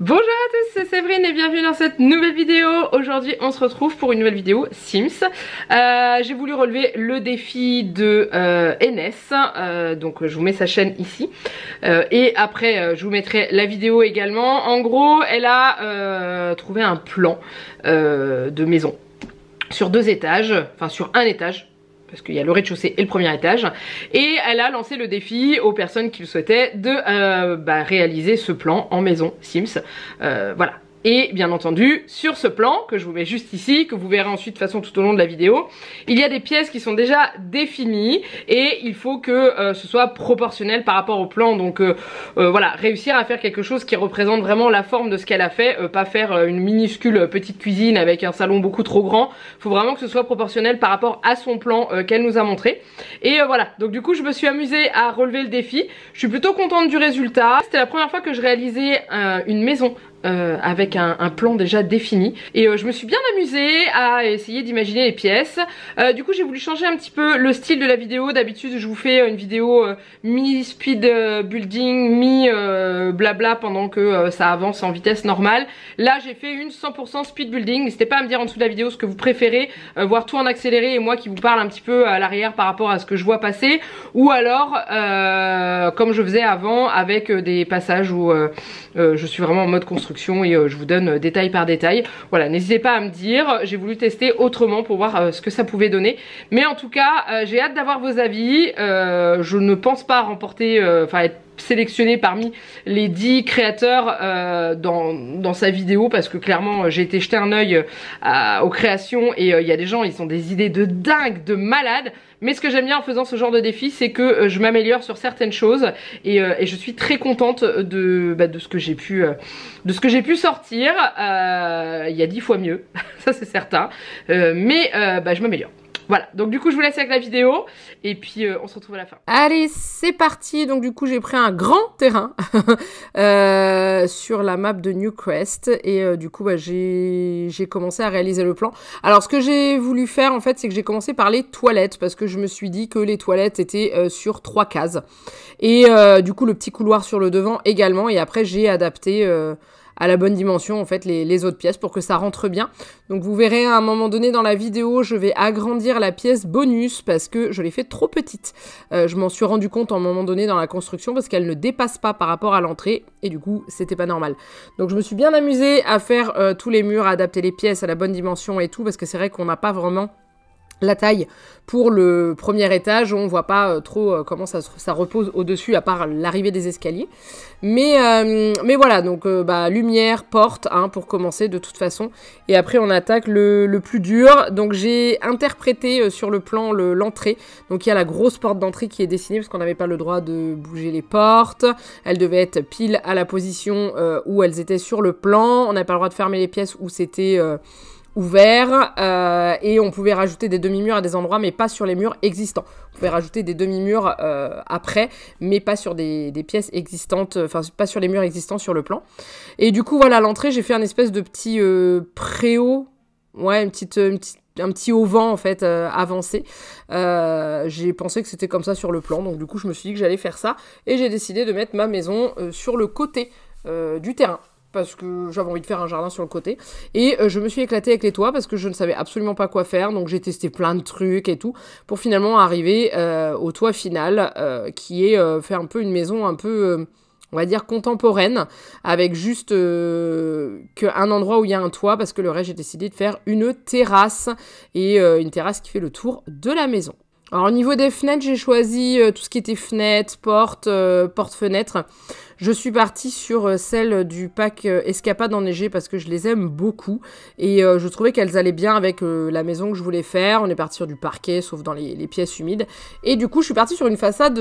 Bonjour à tous, c'est Séverine et bienvenue dans cette nouvelle vidéo. Aujourd'hui on se retrouve pour une nouvelle vidéo Sims. J'ai voulu relever le défi de Enes, donc je vous mets sa chaîne ici. Et après je vous mettrai la vidéo également. En gros elle a trouvé un plan de maison sur 2 étages, enfin sur un étage, parce qu'il y a le rez-de-chaussée et le premier étage, et elle a lancé le défi aux personnes qui le souhaitaient de réaliser ce plan en maison Sims. Voilà. Et bien entendu, sur ce plan, que je vous mets juste ici, que vous verrez ensuite de toute façon tout au long de la vidéo, il y a des pièces qui sont déjà définies et il faut que ce soit proportionnel par rapport au plan. Donc voilà, réussir à faire quelque chose qui représente vraiment la forme de ce qu'elle a fait, pas faire une minuscule petite cuisine avec un salon beaucoup trop grand. Il faut vraiment que ce soit proportionnel par rapport à son plan qu'elle nous a montré. Et voilà, donc du coup je me suis amusée à relever le défi. Je suis plutôt contente du résultat. C'était la première fois que je réalisais une maison avec un plan déjà défini et je me suis bien amusée à essayer d'imaginer les pièces. Du coup j'ai voulu changer un petit peu le style de la vidéo. D'habitude je vous fais une vidéo mi-speed building, mi-blabla pendant que ça avance en vitesse normale. Là j'ai fait une 100% speed building. N'hésitez pas à me dire en dessous de la vidéo ce que vous préférez, voir tout en accéléré et moi qui vous parle un petit peu à l'arrière par rapport à ce que je vois passer, ou alors comme je faisais avant avec des passages où je suis vraiment en mode construction et je vous donne détail par détail. Voilà, n'hésitez pas à me dire, j'ai voulu tester autrement pour voir ce que ça pouvait donner. Mais en tout cas, j'ai hâte d'avoir vos avis. Je ne pense pas remporter, être sélectionné parmi les 10 créateurs dans sa vidéo, parce que clairement j'ai été jeter un œil aux créations et il y a des gens, ils ont des idées de dingue, de malades. Mais ce que j'aime bien en faisant ce genre de défi, c'est que je m'améliore sur certaines choses et je suis très contente de ce que j'ai pu sortir. Il y a 10 fois mieux, ça c'est certain, mais je m'améliore. Voilà, donc du coup je vous laisse avec la vidéo et puis on se retrouve à la fin. Allez, c'est parti. Donc du coup j'ai pris un grand terrain sur la map de Newcrest et du coup j'ai commencé à réaliser le plan. Alors ce que j'ai voulu faire en fait, c'est que j'ai commencé par les toilettes parce que je me suis dit que les toilettes étaient sur 3 cases et du coup le petit couloir sur le devant également, et après j'ai adapté à la bonne dimension en fait les autres pièces pour que ça rentre bien. Donc vous verrez à un moment donné dans la vidéo, je vais agrandir la pièce bonus parce que je l'ai fait trop petite. Je m'en suis rendu compte à un moment donné dans la construction parce qu'elle ne dépasse pas par rapport à l'entrée et du coup c'était pas normal. Donc je me suis bien amusée à faire tous les murs, à adapter les pièces à la bonne dimension et tout, parce que c'est vrai qu'on n'a pas vraiment la taille pour le premier étage, on voit pas trop comment ça repose au-dessus à part l'arrivée des escaliers. Mais voilà, donc lumière, porte pour commencer de toute façon. Et après on attaque le plus dur. Donc j'ai interprété sur le plan l'entrée. Donc il y a la grosse porte d'entrée qui est dessinée parce qu'on n'avait pas le droit de bouger les portes. Elles devaient être pile à la position où elles étaient sur le plan. On n'avait pas le droit de fermer les pièces où c'était ouvert, et on pouvait rajouter des demi-murs à des endroits mais pas sur les murs existants. On pouvait rajouter des demi-murs après mais pas sur des pièces existantes, enfin pas sur les murs existants sur le plan. Et du coup voilà, l'entrée j'ai fait un espèce de petit préau, ouais, un petit auvent en fait avancé. J'ai pensé que c'était comme ça sur le plan, donc du coup je me suis dit que j'allais faire ça et j'ai décidé de mettre ma maison sur le côté du terrain, parce que j'avais envie de faire un jardin sur le côté. Et je me suis éclatée avec les toits parce que je ne savais absolument pas quoi faire. Donc j'ai testé plein de trucs et tout pour finalement arriver au toit final qui est faire un peu une maison un peu, on va dire, contemporaine, avec juste qu'un endroit où il y a un toit, parce que le reste j'ai décidé de faire une terrasse et une terrasse qui fait le tour de la maison. Alors au niveau des fenêtres, j'ai choisi tout ce qui était fenêtres, porte-fenêtres. Je suis partie sur celle du pack Escapade enneigée parce que je les aime beaucoup et je trouvais qu'elles allaient bien avec la maison que je voulais faire. On est parti sur du parquet, sauf dans les pièces humides. Et du coup, je suis partie sur une façade...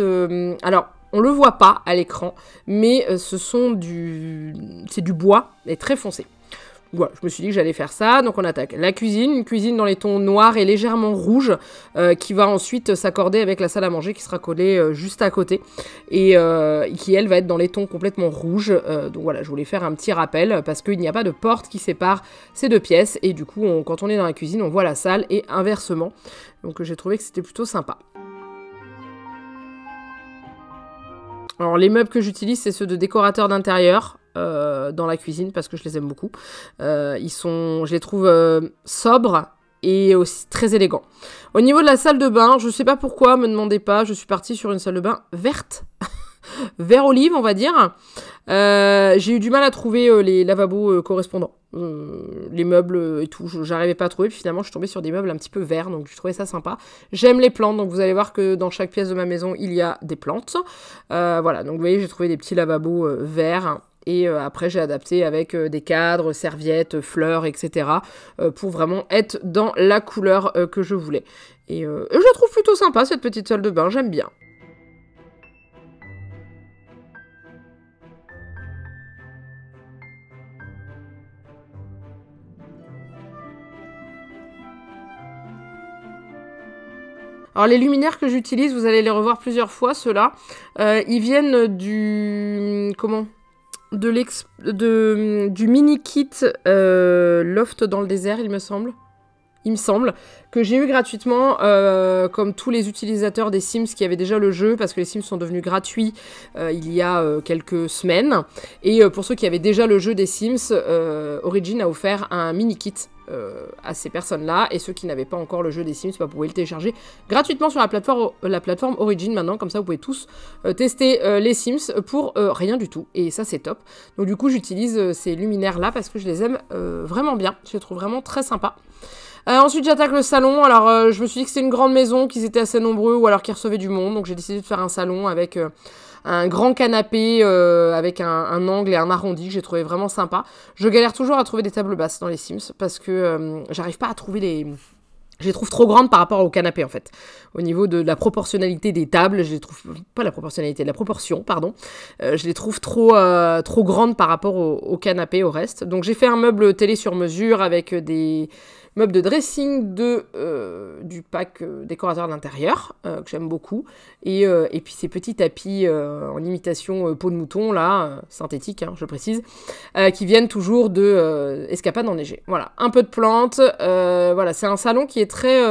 alors, on le voit pas à l'écran, mais c'est du bois et très foncé. Voilà, je me suis dit que j'allais faire ça. Donc on attaque la cuisine, une cuisine dans les tons noirs et légèrement rouges, qui va ensuite s'accorder avec la salle à manger qui sera collée juste à côté et qui elle va être dans les tons complètement rouges. Donc voilà, je voulais faire un petit rappel parce qu'il n'y a pas de porte qui sépare ces 2 pièces et du coup quand on est dans la cuisine on voit la salle et inversement. Donc j'ai trouvé que c'était plutôt sympa. Alors les meubles que j'utilise c'est ceux de décorateurs d'intérieur. dans la cuisine parce que je les aime beaucoup. Je les trouve sobres et aussi très élégants. Au niveau de la salle de bain, je sais pas pourquoi, me demandez pas, je suis partie sur une salle de bain verte. Vert olive, on va dire. J'ai eu du mal à trouver les lavabos correspondants. Les meubles et tout, j'arrivais pas à trouver. Puis finalement, je suis tombée sur des meubles un petit peu verts, donc je trouvais ça sympa. J'aime les plantes, donc vous allez voir que dans chaque pièce de ma maison, il y a des plantes. Voilà, donc vous voyez, j'ai trouvé des petits lavabos verts. Et après, j'ai adapté avec des cadres, serviettes, fleurs, etc. Pour vraiment être dans la couleur que je voulais. Et je la trouve plutôt sympa, cette petite salle de bain, j'aime bien. Alors les luminaires que j'utilise, vous allez les revoir plusieurs fois, ceux-là. Ils viennent du... Comment ? Du mini kit Loft dans le désert, il me semble. Que j'ai eu gratuitement, comme tous les utilisateurs des Sims qui avaient déjà le jeu, parce que les Sims sont devenus gratuits il y a quelques semaines. Et pour ceux qui avaient déjà le jeu des Sims, Origin a offert un mini-kit à ces personnes-là. Et ceux qui n'avaient pas encore le jeu des Sims, vous pouvez le télécharger gratuitement sur la plateforme Origin maintenant. Comme ça, vous pouvez tous tester les Sims pour rien du tout. Et ça, c'est top. Donc du coup, j'utilise ces luminaires-là parce que je les aime vraiment bien. Je les trouve vraiment très sympas. Ensuite, j'attaque le salon. Alors, je me suis dit que c'était une grande maison, qu'ils étaient assez nombreux ou alors qu'ils recevaient du monde. Donc, j'ai décidé de faire un salon avec un grand canapé avec un angle et un arrondi que j'ai trouvé vraiment sympa. Je galère toujours à trouver des tables basses dans les Sims parce que j'arrive pas à trouver les... Je les trouve trop grandes par rapport au canapé, en fait. Au niveau de la proportionnalité des tables, je les trouve... Pas la proportionnalité, la proportion, pardon. Je les trouve trop grandes par rapport au canapé, au reste. Donc, j'ai fait un meuble télé sur mesure avec des... meuble de dressing du pack décorateur d'intérieur, que j'aime beaucoup. Et puis ces petits tapis en imitation peau de mouton, là, synthétique, hein, je précise, qui viennent toujours de Escapade enneigée. Voilà, un peu de plantes. Voilà, c'est un salon qui est très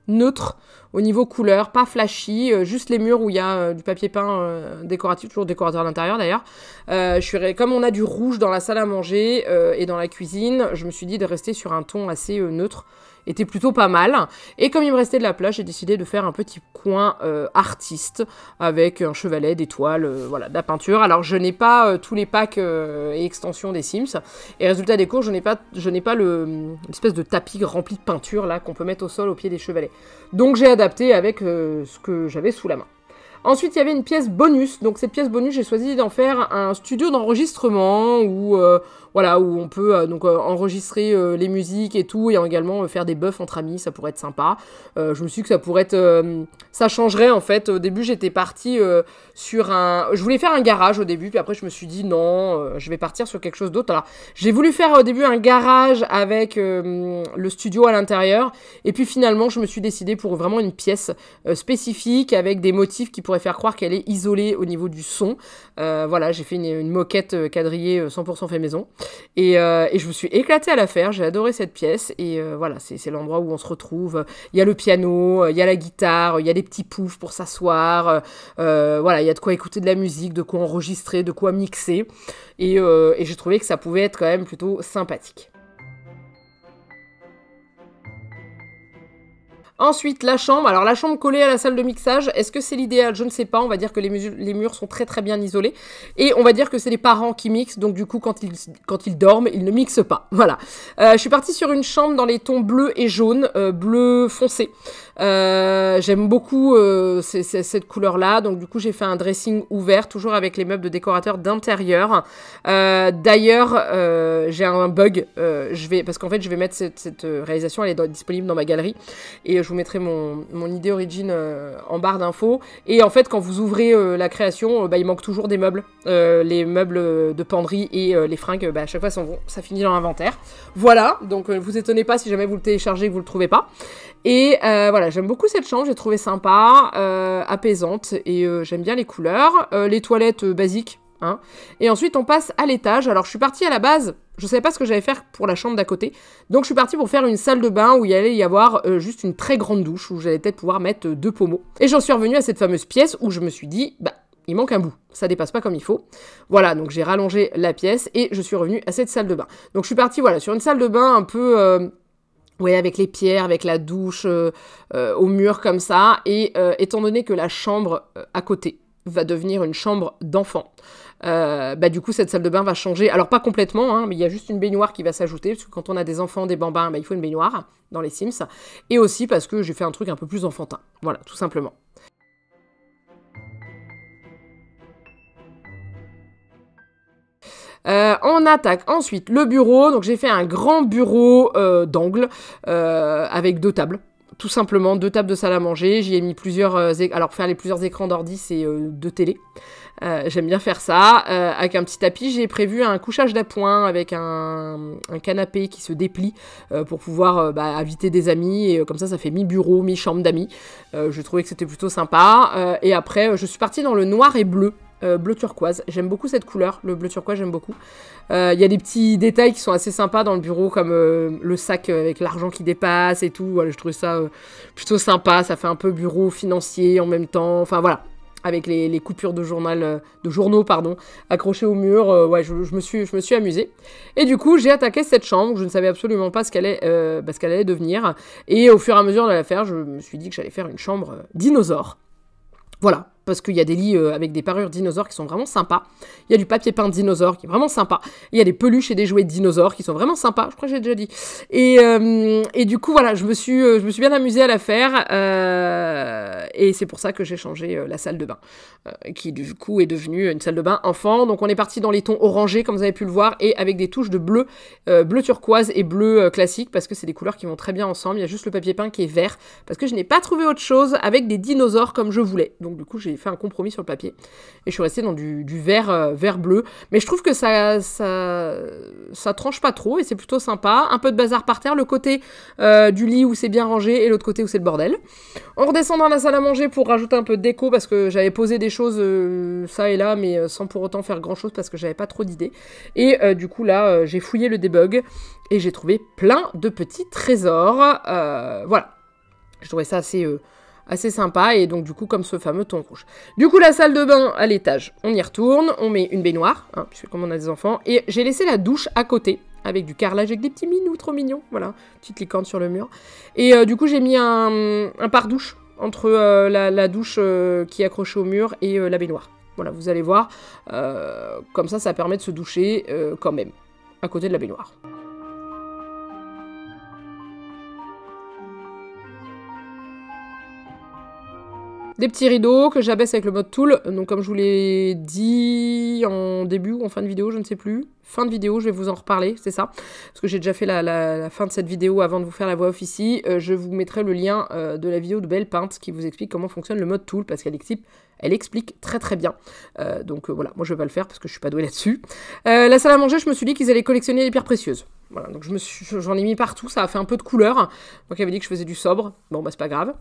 neutre au niveau couleur, pas flashy, juste les murs où il y a du papier peint décoratif, toujours décorateur d'intérieur d'ailleurs. Comme on a du rouge dans la salle à manger et dans la cuisine, je me suis dit de rester sur un ton assez neutre. Était plutôt pas mal. Et comme il me restait de la place, j'ai décidé de faire un petit coin artiste avec un chevalet, des toiles, voilà, de la peinture. Alors je n'ai pas tous les packs et extensions des Sims. Et résultat des courses, je n'ai pas l'espèce de tapis rempli de peinture là qu'on peut mettre au sol au pied des chevalets. Donc j'ai adapté avec ce que j'avais sous la main. Ensuite, il y avait une pièce bonus. Donc, cette pièce bonus, j'ai choisi d'en faire un studio d'enregistrement où on peut enregistrer les musiques et tout, et également faire des buffs entre amis. Ça pourrait être sympa. Je me suis dit que ça pourrait être... ça changerait, en fait. Au début, j'étais partie sur un... Je voulais faire un garage au début, puis après, je me suis dit non, je vais partir sur quelque chose d'autre. Alors, j'ai voulu faire au début un garage avec le studio à l'intérieur, et puis finalement, je me suis décidée pour vraiment une pièce spécifique avec des motifs qui pourraient faire croire qu'elle est isolée au niveau du son. Voilà, j'ai fait une moquette quadrillée 100% fait maison. Et je me suis éclatée à la faire, j'ai adoré cette pièce. Et voilà, c'est l'endroit où on se retrouve. Il y a le piano, il y a la guitare, il y a des petits poufs pour s'asseoir. Voilà, il y a de quoi écouter de la musique, de quoi enregistrer, de quoi mixer. Et j'ai trouvé que ça pouvait être quand même plutôt sympathique. Ensuite, la chambre. Alors, la chambre collée à la salle de mixage, est-ce que c'est l'idéal? Je ne sais pas. On va dire que les murs sont très très bien isolés. Et on va dire que c'est les parents qui mixent. Donc, du coup, quand ils dorment, ils ne mixent pas. Voilà. Je suis partie sur une chambre dans les tons bleu et jaune. Bleu foncé. J'aime beaucoup cette couleur-là. Donc, du coup, j'ai fait un dressing ouvert, toujours avec les meubles de décorateur d'intérieur. D'ailleurs, j'ai un bug. Parce qu'en fait, je vais mettre cette réalisation, elle est disponible dans ma galerie. Et je vous mettrai mon idée Origin en barre d'infos. Et en fait, quand vous ouvrez la création, il manque toujours des meubles. Les meubles de penderie et les fringues, à chaque fois, ça finit dans l'inventaire. Voilà, donc vous étonnez pas si jamais vous le téléchargez et que vous le trouvez pas. Et voilà, j'aime beaucoup cette chambre, j'ai trouvé sympa, apaisante. Et j'aime bien les couleurs. Les toilettes basiques. Hein. Et ensuite on passe à l'étage. Alors je suis partie à la base, je savais pas ce que j'allais faire pour la chambre d'à côté, donc je suis partie pour faire une salle de bain où il allait y avoir juste une très grande douche où j'allais peut-être pouvoir mettre 2 pommeaux. Et j'en suis revenue à cette fameuse pièce où je me suis dit il manque un bout, ça dépasse pas comme il faut. Voilà, donc j'ai rallongé la pièce et je suis revenue à cette salle de bain. Donc je suis partie, voilà, sur une salle de bain un peu... ouais, avec les pierres, avec la douche au mur comme ça. Et étant donné que la chambre à côté va devenir une chambre d'enfant, du coup cette salle de bain va changer. Alors pas complètement, hein, mais il y a juste une baignoire qui va s'ajouter, parce que quand on a des enfants, des bambins, il faut une baignoire dans les Sims. Et aussi parce que j'ai fait un truc un peu plus enfantin. Voilà, tout simplement. On attaque ensuite le bureau. Donc j'ai fait un grand bureau d'angle avec 2 tables. Tout simplement, 2 tables de salle à manger. J'y ai mis plusieurs... alors faire les plusieurs écrans d'ordi, c'est 2 télés. J'aime bien faire ça. Avec un petit tapis, j'ai prévu un couchage d'appoint avec un canapé qui se déplie pour pouvoir inviter des amis. Et comme ça fait mi-bureau, mi-chambre d'amis. Je trouvais que c'était plutôt sympa. Et après, je suis partie dans le noir et bleu. Bleu turquoise, j'aime beaucoup cette couleur, le bleu turquoise j'aime beaucoup. Il y a des petits détails qui sont assez sympas dans le bureau, comme le sac avec l'argent qui dépasse et tout. Voilà, je trouve ça plutôt sympa, ça fait un peu bureau financier en même temps, enfin voilà, avec les coupures de journaux accrochées au mur. Ouais, je me suis amusée. Et du coup, j'ai attaqué cette chambre, je ne savais absolument pas ce qu'elle allait devenir. Et au fur et à mesure de la faire, je me suis dit que j'allais faire une chambre dinosaure. Voilà, parce qu'il y a des lits avec des parures dinosaures qui sont vraiment sympas. Il y a du papier peint dinosaure qui est vraiment sympa. Il y a des peluches et des jouets de dinosaures qui sont vraiment sympas, je crois que j'ai déjà dit. Et du coup, voilà, je me suis bien amusée à la faire. Et c'est pour ça que j'ai changé la salle de bain, qui du coup est devenue une salle de bain enfant. Donc on est parti dans les tons orangés, comme vous avez pu le voir, et avec des touches de bleu, bleu turquoise et bleu classique, parce que c'est des couleurs qui vont très bien ensemble. Il y a juste le papier peint qui est vert, parce que je n'ai pas trouvé autre chose avec des dinosaures comme je voulais. Donc du coup, j'ai fait un compromis sur le papier. Et je suis restée dans du vert bleu. Mais je trouve que ça tranche pas trop et c'est plutôt sympa. Un peu de bazar par terre. Le côté du lit où c'est bien rangé et l'autre côté où c'est le bordel. On redescend dans la salle à manger pour rajouter un peu de déco parce que j'avais posé des choses ça et là, mais sans pour autant faire grand chose parce que j'avais pas trop d'idées. Et du coup là, j'ai fouillé le debug et j'ai trouvé plein de petits trésors. Voilà. Je trouvais ça assez sympa, et donc du coup comme ce fameux ton rouge. Du coup la salle de bain à l'étage, on y retourne, on met une baignoire, hein, puisque comme on a des enfants, et j'ai laissé la douche à côté, avec du carrelage, avec des petits minous trop mignons, voilà, petite licorne sur le mur. Et du coup j'ai mis un pare-douche entre la douche qui est accrochée au mur et la baignoire. Voilà, vous allez voir, comme ça permet de se doucher quand même, à côté de la baignoire. Des petits rideaux que j'abaisse avec le mode tool. Donc comme je vous l'ai dit en début ou en fin de vidéo, je ne sais plus. Fin de vidéo, je vais vous en reparler, c'est ça. Parce que j'ai déjà fait la fin de cette vidéo avant de vous faire la voix off ici. Je vous mettrai le lien de la vidéo de Belle Peinte qui vous explique comment fonctionne le mode tool, parce qu'elle explique très bien. Donc voilà, moi je vais pas le faire parce que je suis pas douée là-dessus. La salle à manger, je me suis dit qu'ils allaient collectionner les pierres précieuses. Voilà, donc j'en ai mis partout, ça a fait un peu de couleur. Donc il avait dit que je faisais du sobre, bon bah c'est pas grave.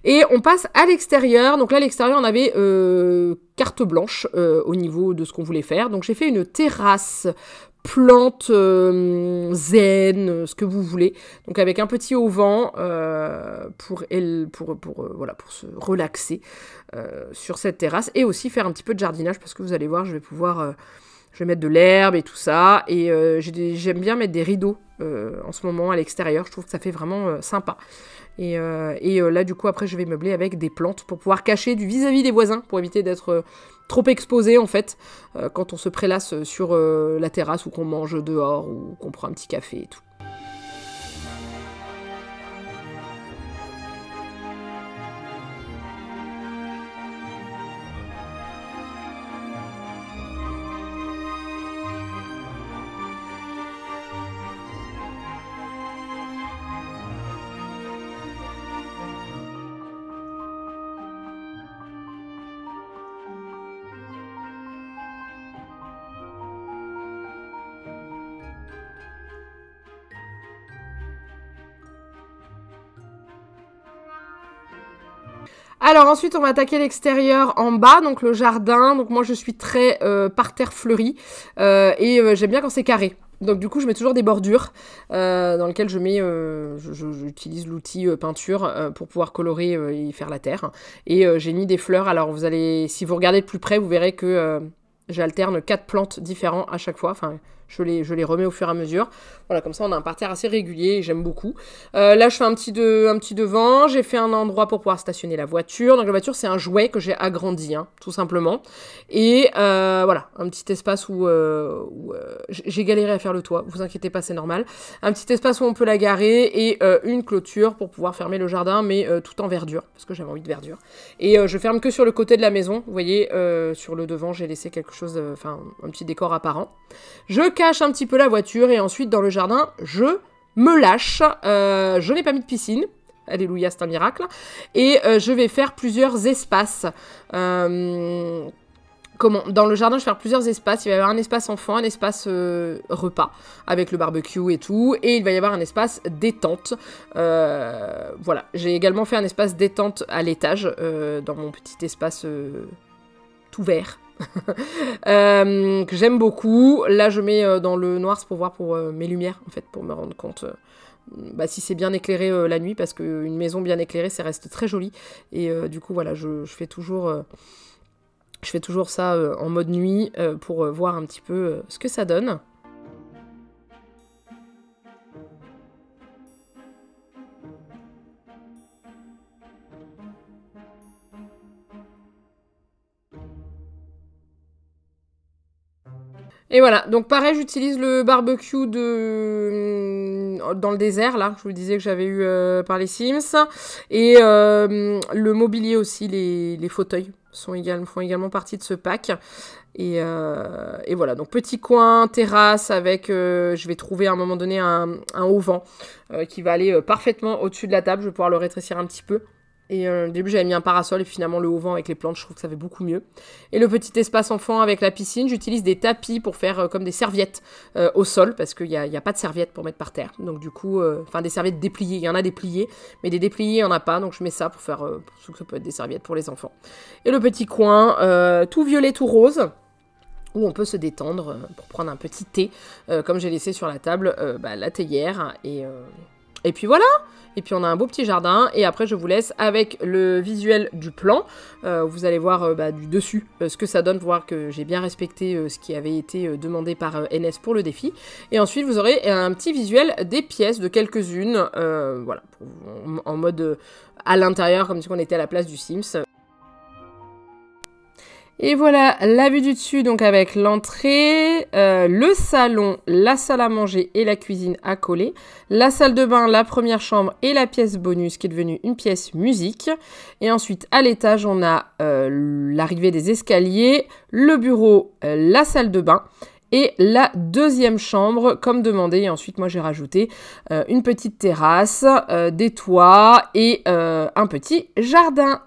Et on passe à l'extérieur. Donc là à l'extérieur on avait carte blanche au niveau de ce qu'on voulait faire. Donc j'ai fait une terrasse, plante zen, ce que vous voulez. Donc avec un petit auvent pour se relaxer sur cette terrasse, et aussi faire un petit peu de jardinage parce que vous allez voir, je vais mettre de l'herbe et tout ça, et j'aime bien mettre des rideaux en ce moment à l'extérieur, je trouve que ça fait vraiment sympa. Et là du coup après je vais meubler avec des plantes pour pouvoir cacher du vis-à-vis des voisins, pour éviter d'être trop exposé en fait quand on se prélasse sur la terrasse ou qu'on mange dehors ou qu'on prend un petit café et tout. Alors ensuite on va attaquer l'extérieur en bas, donc le jardin. Donc moi je suis très parterre fleuri et j'aime bien quand c'est carré. Donc du coup je mets toujours des bordures dans lesquelles je mets, j'utilise l'outil peinture pour pouvoir colorer et faire la terre. Et j'ai mis des fleurs, alors vous allez, si vous regardez de plus près, vous verrez que j'alterne 4 plantes différentes à chaque fois, enfin je les remets au fur et à mesure. Voilà, comme ça on a un parterre assez régulier et j'aime beaucoup. Là je fais un petit devant, j'ai fait un endroit pour pouvoir stationner la voiture. Donc la voiture c'est un jouet que j'ai agrandi, hein, tout simplement. Et voilà, un petit espace où j'ai galéré à faire le toit, vous inquiétez pas, c'est normal. Un petit espace où on peut la garer et une clôture pour pouvoir fermer le jardin, mais tout en verdure, parce que j'avais envie de verdure. Et je ferme que sur le côté de la maison, vous voyez, sur le devant j'ai laissé quelque chose, enfin un petit décor apparent. Je cache un petit peu la voiture et ensuite dans le jardin, je me lâche. Je n'ai pas mis de piscine. Alléluia, c'est un miracle. Et je vais faire plusieurs espaces. Dans le jardin, je vais faire plusieurs espaces. Il va y avoir un espace enfant, un espace repas, avec le barbecue et tout. Et il va y avoir un espace détente. Voilà. J'ai également fait un espace détente à l'étage, dans mon petit espace tout vert. Que j'aime beaucoup. Là, je mets dans le noir, c'est pour voir pour mes lumières, en fait, pour me rendre compte si c'est bien éclairé la nuit, parce qu'une maison bien éclairée, ça reste très joli. Et du coup, voilà, je fais toujours ça en mode nuit pour voir un petit peu ce que ça donne. Et voilà, donc pareil, j'utilise le barbecue dans le désert, là, je vous disais que j'avais eu par les Sims. Et le mobilier aussi, les fauteuils font également partie de ce pack. Et voilà, donc petit coin, terrasse avec, je vais trouver à un moment donné un auvent qui va aller parfaitement au-dessus de la table, je vais pouvoir le rétrécir un petit peu. Et au début j'avais mis un parasol et finalement le auvent avec les plantes, je trouve que ça fait beaucoup mieux. Et le petit espace enfant avec la piscine, j'utilise des tapis pour faire comme des serviettes au sol, parce qu'il n'y a pas de serviettes pour mettre par terre. Donc du coup, enfin des serviettes dépliées, il y en a des pliées, mais des dépliées il n'y en a pas, donc je mets ça pour faire, parce que ça peut être des serviettes pour les enfants. Et le petit coin, tout violet, tout rose, où on peut se détendre pour prendre un petit thé, comme j'ai laissé sur la table la théière, et puis voilà. Et puis on a un beau petit jardin, et après je vous laisse avec le visuel du plan. Vous allez voir du dessus ce que ça donne, pour voir que j'ai bien respecté ce qui avait été demandé par NS pour le défi. Et ensuite vous aurez un petit visuel des pièces, de quelques-unes, voilà, en mode à l'intérieur, comme si on était à la place du Sims. Et voilà la vue du dessus, donc avec l'entrée, le salon, la salle à manger et la cuisine accolées, la salle de bain, la première chambre et la pièce bonus qui est devenue une pièce musique. Et ensuite à l'étage on a l'arrivée des escaliers, le bureau, la salle de bain et la deuxième chambre comme demandé. Et ensuite moi j'ai rajouté une petite terrasse, des toits et un petit jardin.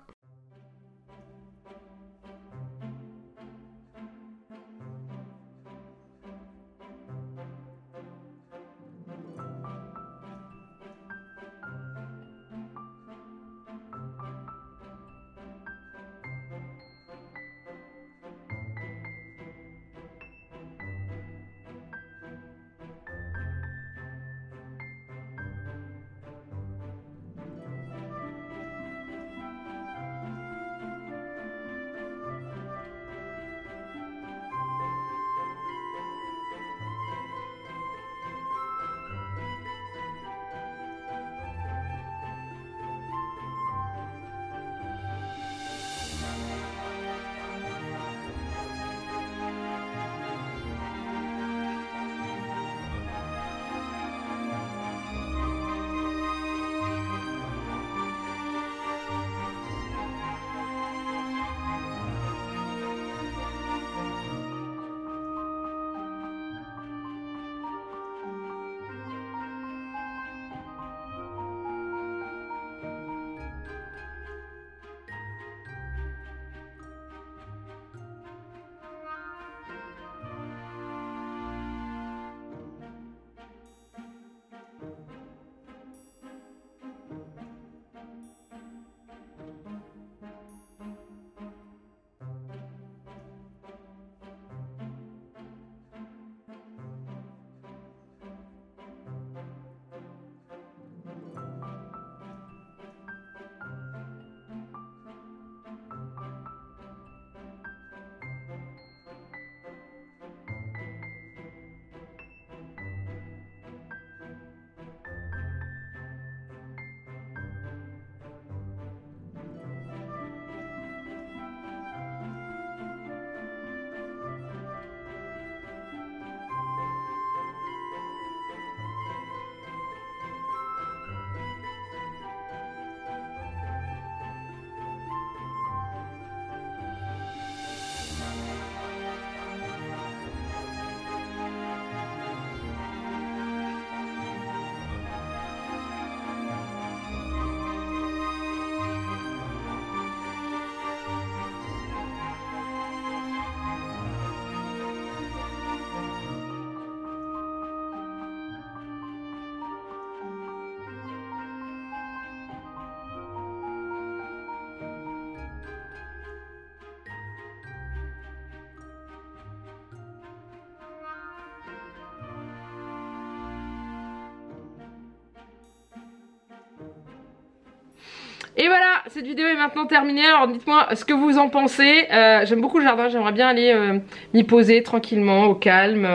Et voilà, cette vidéo est maintenant terminée. Alors dites-moi ce que vous en pensez. J'aime beaucoup le jardin, j'aimerais bien aller m'y poser tranquillement, au calme.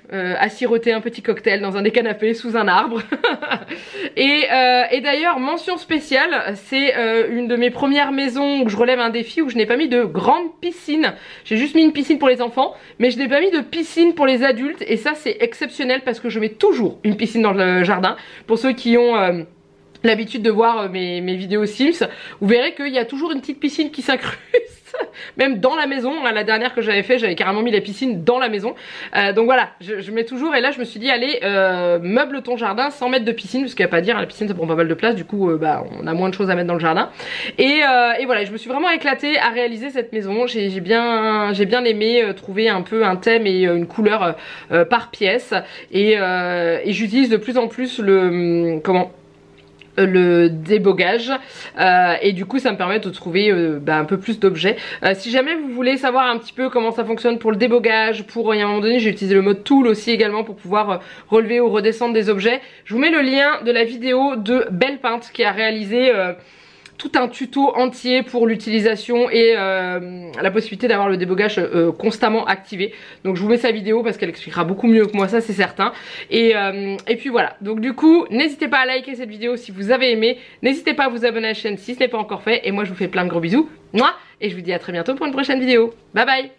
À siroter un petit cocktail dans un des canapés sous un arbre. et d'ailleurs, mention spéciale, c'est une de mes premières maisons où je relève un défi où je n'ai pas mis de grande piscine. J'ai juste mis une piscine pour les enfants, mais je n'ai pas mis de piscine pour les adultes. Et ça, c'est exceptionnel parce que je mets toujours une piscine dans le jardin. Pour ceux qui ont l'habitude de voir mes vidéos Sims, vous verrez qu'il y a toujours une petite piscine qui s'incruste. Même dans la maison, la dernière que j'avais fait, j'avais carrément mis la piscine dans la maison. Donc voilà, je mets toujours. Et là je me suis dit allez, meuble ton jardin sans mettre de piscine, parce qu'il n'y a pas à dire, la piscine ça prend pas mal de place. Du coup on a moins de choses à mettre dans le jardin. Et voilà, je me suis vraiment éclatée à réaliser cette maison. J'ai bien aimé trouver un peu un thème et une couleur par pièce. Et j'utilise de plus en plus le débogage et du coup ça me permet de trouver un peu plus d'objets. Si jamais vous voulez savoir un petit peu comment ça fonctionne pour le débogage, à un moment donné j'ai utilisé le mode tool aussi également pour pouvoir relever ou redescendre des objets, je vous mets le lien de la vidéo de Belle Peinte qui a réalisé tout un tuto entier pour l'utilisation et la possibilité d'avoir le débogage constamment activé. Donc je vous mets sa vidéo parce qu'elle expliquera beaucoup mieux que moi, ça c'est certain. Et puis voilà, donc du coup n'hésitez pas à liker cette vidéo si vous avez aimé, n'hésitez pas à vous abonner à la chaîne si ce n'est pas encore fait, et moi je vous fais plein de gros bisous, et je vous dis à très bientôt pour une prochaine vidéo. Bye bye.